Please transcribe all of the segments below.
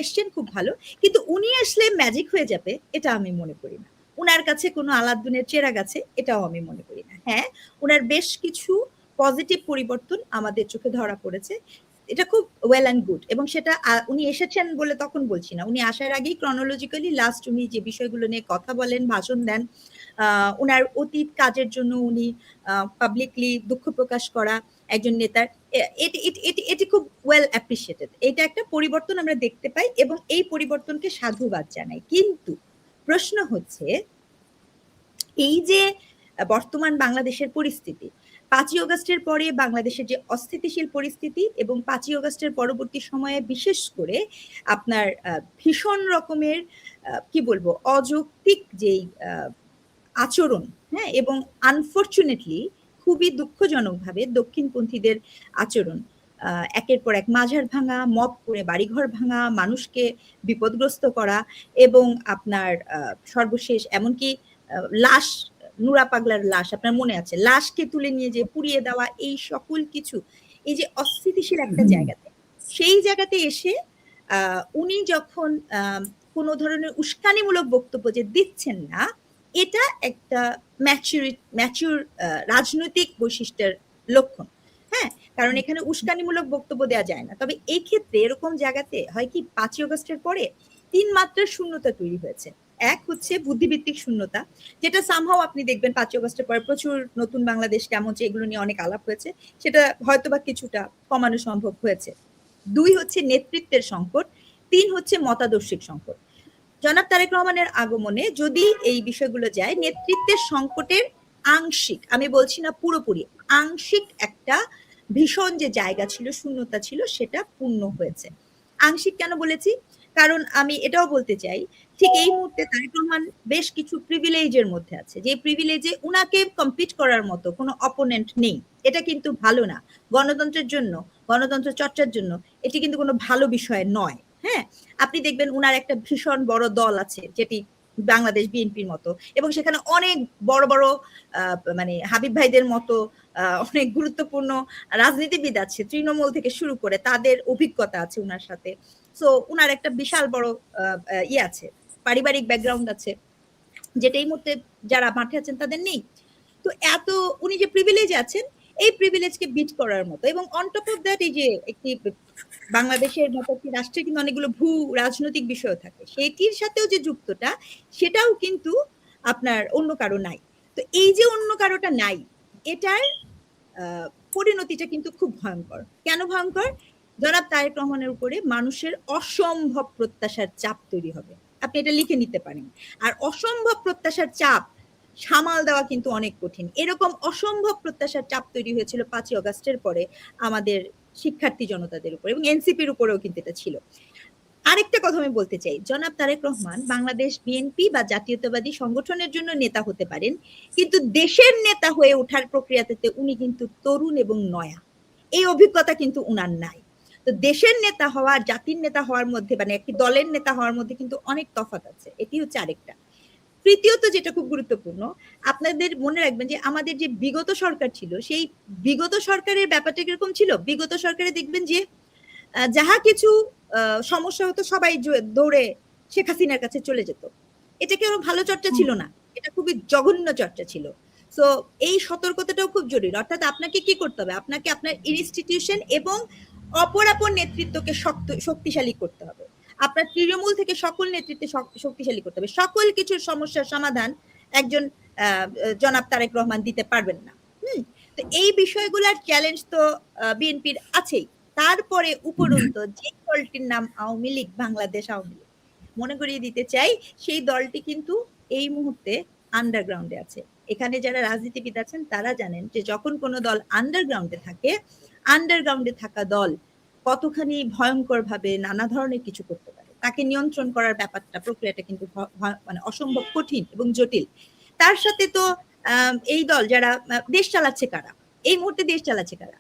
এসছেন খুব ভালো, কিন্তু উনি আসলে ম্যাজিক হয়ে যাবে এটা আমি মনে করি না। উনার কাছে কোনো আলাদুনের চেরাগ আছে এটাও আমি মনে করি না। হ্যাঁ, উনার বেশ কিছু পজিটিভ পরিবর্তন আমাদের চোখে ধরা পড়েছে, এটা খুব ওয়েল অ্যান্ড গুড, এবং সেটা উনি এসেছেন বলে তখন বলছি না, উনি আসার আগেই ক্রনোলজিক্যালি লাস্ট উনি যে বিষয়গুলো নিয়ে কথা বলেন, ভাষণ দেন, উনার অতীত কাজের জন্য উনি পাবলিকলি দুঃখ প্রকাশ করা একজন নেতার, এটি খুব ওয়েল অ্যাপ্রিসিয়েটেড। এটা একটা পরিবর্তন আমরা দেখতে পাই এবং এই পরিবর্তনকে সাধুবাদ জানাই। কিন্তু প্রশ্ন হচ্ছে এই যে বর্তমান বাংলাদেশের পরিস্থিতি, ৫ই আগস্টের পরে বাংলাদেশের যে অস্থিতিশীল পরিস্থিতি এবং ৫ই আগস্টের পরবর্তী সময়ে বিশেষ করে আপনার ভীষণ রকমের কি বলবো অযৌক্তিক যেই আচরণ, হ্যাঁ, এবং আনফরচুনেটলি খুবই দুঃখজনকভাবে দক্ষিণপন্থীদের আচরণ, একের পর এক মাজার ভাঙা, মব করে বাড়িঘর ভাঙা, মানুষকে বিপদগ্রস্ত করা, এবং আপনার সর্বশেষ এমনকি লাশ, নুরা পাগলার লাশ আপনার মনে আছে, লাশকে তুলে নিয়ে যে পুড়িয়ে দেওয়া, এই সকল কিছু, এই যে অস্থিতিশীল একটা জায়গাতে, সেই জায়গাতে এসে উনি যখন কোনো ধরনের উস্কানিমূলক বক্তব্য যে দিচ্ছেন না, এটা একটা ম্যাচিউর রাজনৈতিক বৈশিষ্ট্যের লক্ষণ। হ্যাঁ, কারণ এখানে উস্কানিমূলক বক্তব্য দেওয়া যায় না। তবে এই ক্ষেত্রে এরকম জায়গাতে হয় কি, ৫ই আগস্টের পরে ৩ মাত্রার শূন্যতা তৈরি হয়েছে। এক হচ্ছে বুদ্ধিভিত্তিক শূন্যতা, যেটা সামহাও আপনি দেখবেন ৫ই আগস্টের পরে প্রচুর নতুন বাংলাদেশ কেমন, এগুলো নিয়ে অনেক আলাপ হয়েছে, সেটা হয়তোবা কিছুটা কমানো সম্ভব হয়েছে। ২ হচ্ছে নেতৃত্বের সংকট, ৩ হচ্ছে মতাদর্শিক সংকট। জনাব তারেক রহমানের আগমনে যদি এই বিষয়গুলো যায়, নেতৃত্বের সংকটের আংশিক, আমি বলছি না পুরোপুরি, আংশিক একটা ভীষণ যে জায়গা ছিল, শূন্যতা ছিল, সেটা পূর্ণ হয়েছে। আংশিক কেন বলেছি, কারণ আমি এটাও বলতে চাই, ঠিক এই মুহূর্তে তারেক রহমান বেশ কিছু প্রিভিলেজের মধ্যে আছে, যে প্রিভিলেজে উনাকে কম্পিট করার মতো কোনো অপোনেন্ট নেই। এটা কিন্তু ভালো না গণতন্ত্রের জন্য, গণতন্ত্র চর্চার জন্য এটি কিন্তু কোনো ভালো বিষয় নয়। হ্যাঁ, আপনি দেখবেন উনার একটা ভীষণ বড় দল আছে, যেটি বাংলাদেশ বিএনপির মতো, এবং সেখানে অনেক বড় বড় মানে হাবিব ভাইদের মতো অনেক গুরুত্বপূর্ণ রাজনীতিবিদ আছে, তৃণমূল থেকে শুরু করে, তাদের অভিজ্ঞতা আছে উনার সাথে। সো উনার একটা বিশাল বড় ইয়ে আছে, পারিবারিক ব্যাকগ্রাউন্ড আছে, যেটা এই মুহূর্তে যারা মাঠে আছেন তাদের নেই। তো এত উনি যে প্রিভিলেজ আছেন, এই প্রিভিলেজকে বিট করার মতো, এবং অন টপ অফ দ্যাট এই যে একটি বাংলাদেশের মতো একটি রাষ্ট্রে কিন্তু অনেকগুলো ভূ রাজনৈতিক বিষয় থাকে, সেটির সাথেও যে যুক্তটা, সেটাও কিন্তু আপনার অন্য কারো নাই। তো এই যে অন্য কারোটা নাই, এটার পরিণতিটা কিন্তু খুব ভয়ঙ্কর। কেন ভয়ঙ্কর? জনাব তারেক রহমানের উপরে মানুষের অসম্ভব প্রত্যাশার চাপ তৈরি হবে, আপনি এটা লিখে নিতে পারেন। আর অসম্ভব প্রত্যাশার চাপ সামাল দেওয়া কিন্তু অনেক কঠিন। এরকম অসম্ভব প্রত্যাশার চাপ তৈরি হয়েছিল ৫ই আগস্টের পরে আমাদের শিক্ষার্থী জনতাদের উপর, এবং এনসিপির উপরেও কিন্তু এটা ছিল। আরেকটা কথা আমি বলতে চাই, জনাব তারেক রহমান বাংলাদেশ বিএনপি বা জাতীয়তাবাদী সংগঠনের জন্য নেতা হতে পারেন, কিন্তু দেশের নেতা হয়ে ওঠার প্রক্রিয়াতে উনি কিন্তু তরুণ এবং নয়া, এই অভিজ্ঞতা কিন্তু উনার নাই। তো দেশের নেতা হওয়া, জাতির নেতা হওয়ার মধ্যে, মানে একটি দলের নেতা হওয়ার মধ্যে কিন্তু অনেক তফাৎ আছে, এটি হচ্ছে আরেকটা। তৃতীয়ত যেটা খুব গুরুত্বপূর্ণ, আপনাদের মনে রাখবেন যে আমাদের যে বিগত সরকার ছিল, সেই বিগত সরকারের ব্যাপারটা কিরকম ছিল, বিগত সরকারে দেখবেন যে যাহা কিছু সমস্যা হতো সবাই দৌড়ে শেখ হাসিনার কাছে চলে যেত। এটা কি ভালো চর্চা ছিল না, এটা খুবই জঘন্য চর্চা ছিল। সো এই সতর্কতাটাও খুব জরুরি, অর্থাৎ আপনাকে কি করতে হবে, আপনাকে আপনার ইনস্টিটিউশন এবং অপরাপর নেতৃত্বকে শক্তিশালী করতে হবে। আপনার তৃণমূল থেকে সকল নেতৃত্বে শক্তিশালী করতে হবে। সকল কিছুর সমস্যার সমাধান একজন জনাব তারেক রহমান দিতে পারবেন না। তো এই বিষয়গুলোর চ্যালেঞ্জ তো বিএনপির আছেই। তারপরে উপরন্তু যে দলটির নাম আওয়ামী লীগ, বাংলাদেশ আওয়ামী লীগ, মনে করিয়ে দিতে চাই সেই দলটি কিন্তু এই মুহূর্তে আন্ডারগ্রাউন্ডে আছে। এখানে যারা রাজনীতিবিদ আছেন তারা জানেন যে যখন কোনো দল আন্ডারগ্রাউন্ডে থাকে, আন্ডারগ্রাউন্ডে থাকা দল কতখানি ভয়ঙ্কর ভাবে নানা ধরনের কিছু করতে পারে, তাকে নিয়ন্ত্রণ করার ব্যাপারটা, প্রক্রিয়াটা কিন্তু মানে অসম্ভব কঠিন এবং জটিল। তার সাথে তো এই দল যারা দেশ চালাচ্ছে কারা, এই মুহূর্তে দেশ চালাচ্ছে কারা,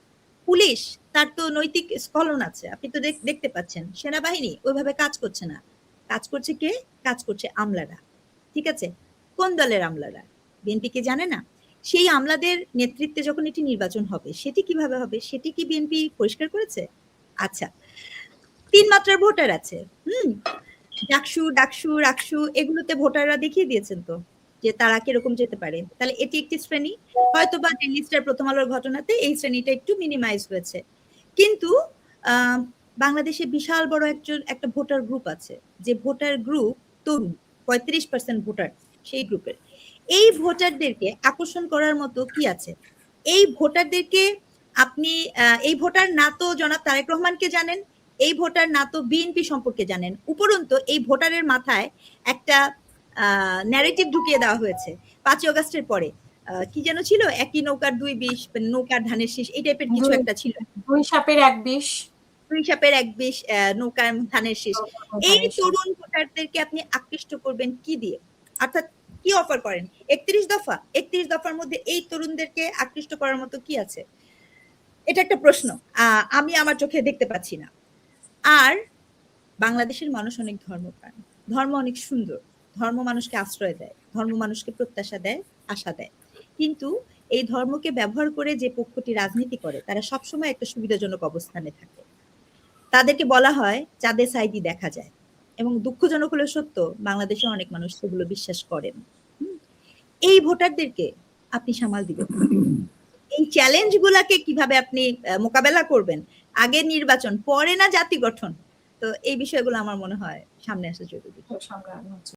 পুলিশ, তার তো নৈতিক স্খলন আছে, আপনি তো দেখতে পাচ্ছেন। সেনাবাহিনী ওইভাবে কাজ করছে না, কাজ করছে কে, কাজ করছে আমলারা। ঠিক আছে, কোন দলের আমলারা, বিএনপি কে জানে না? সেই আমলাদের নেতৃত্বে যখন এটি নির্বাচন হবে, সেটি কিভাবে হবে, সেটি কি বিএনপি পরিষ্কার করেছে? আচ্ছা, 3 মাত্রার ভোটার আছে। হুম? ডাকসু, ডাকসু, রাকসু এগুলোতে ভোটাররা দেখিয়ে দিয়েছেন তো যে তারা কিরকম যেতে পারে। তাহলে এটি একটি শ্রেণী। হয়তোবা ডেইলি স্টার প্রথম আলোর ঘটনাতে এই শ্রেণীটা একটু মিনিমাইজ হয়েছে। কিন্তু আ বাংলাদেশে বিশাল বড় একটা ভোটার গ্রুপ আছে। যে ভোটার গ্রুপ তরুণ ৩৫% ভোটার সেই গ্রুপের। এই ভোটারদেরকে আকর্ষণ করার মতো কি আছে? এই ভোটারদেরকে আপনি এই ভোটার না তো জনাব তারেক রহমানকে জানেন, এই ভোটার না তো বিএনপি সম্পর্কে জানেন। উপরন্তু এই ভোটারের মাথায় একটা ন্যারেটিভ ঢুকিয়ে দেওয়া হয়েছে ৫ই অগাস্টের পরে। কি যেন ছিল? একই নৌকার ২ বিষ, নৌকার ধানের শীষ এই টাইপের কিছু একটা ছিল। ২ সাপের ১ বিষ। ২ সাপের ১ বিষ, নৌকার ধানের শীষ। এই তরুণ ভোটারদেরকে আপনি আকৃষ্ট করবেন কি দিয়ে? অর্থাৎ কি অফার করেন? ৩১ দফা? ৩১ দফার মধ্যে এই তরুণদেরকে আকৃষ্ট করার মতো কি আছে? এটা একটা প্রশ্ন। আমি আমার চোখে দেখতে পাচ্ছি না। আর বাংলাদেশের মানুষ অনেক ধর্মপ্রাণ। ধর্ম অনেক সুন্দর। ধর্ম মানুষকে আশ্রয় দেয়। ধর্ম মানুষকে প্রত্যাশা দেয়, আশা দেয়। কিন্তু এই ধর্মকে ব্যবহার করে যে পক্ষটি রাজনীতি করে তারা সবসময় একটা সুবিধাজনক অবস্থানে থাকে। তাদেরকে বলা হয় চাঁদে সাইদি দেখা যায়। এবং দুঃখজনক হলেও সত্য বাংলাদেশে অনেক মানুষ সেগুলো বিশ্বাস করেন। এই ভোটারদেরকে আপনি সামাল দিবেন। এই চ্যালেঞ্জ গুলাকে কিভাবে আপনি মোকাবেলা করবেন? আগে নির্বাচন, পরে না জাতি গঠন। তো এই বিষয়গুলো আমার মনে হয় সামনে আসা জরুরি। সংগ্রাম হচ্ছে।